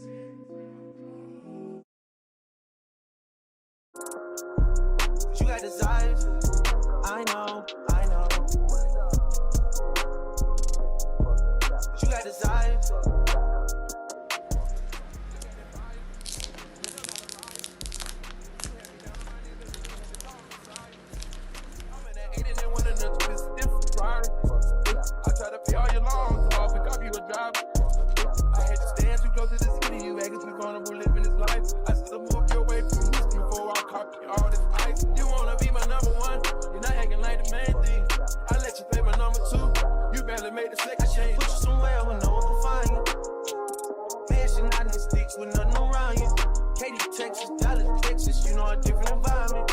You got desires, I know. You got desires. I try to pay all your loans, so I'll pick up you a driver. I had to stand too close to the city, you acting too vulnerable, living this life. I still move your way from history before I copy all this ice. You wanna be my number one, you're not acting like the main thing. I let you play my number two, you barely made the second change. Put you somewhere where no one can find you. Mansion out in the sticks with nothing around you. Katy, Texas, Dallas, Texas, you know a different environment.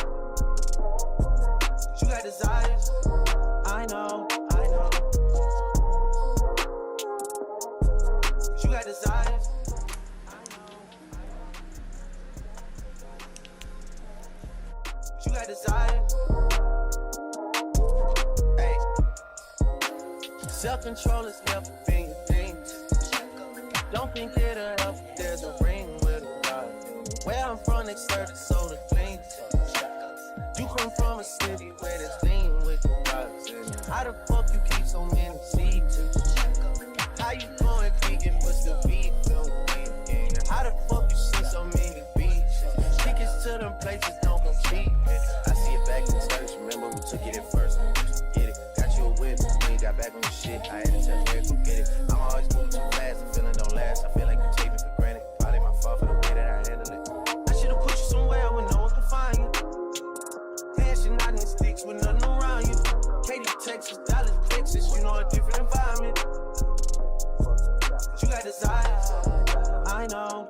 You got desires, I know. You got desires, I know. You got desires. Hey. Self-control is never been your thing. Don't think it'll help if there's a ring with a dog. Where I'm from, they serve the soda clean. You come from a city where there's lean with the dogs. How the fuck you keep so many secrets? How you going vegan but still vegan? How the fuck you see so many beaches? Tickets to them places don't come cheap. I see it back in church, remember we took it at first. Get it, got you a whip, when you got back on the shit. I had to tell Eric, go get it. I'm always moving too fast, the feeling don't last. I feel like you take me for granted. Probably my fault for the way that I handle it. I should've put you somewhere where no one can find you. Mansion out in the sticks with nothing around you. Katy, Texas, Dallas, Texas, you know a different environment. You got desires, I know.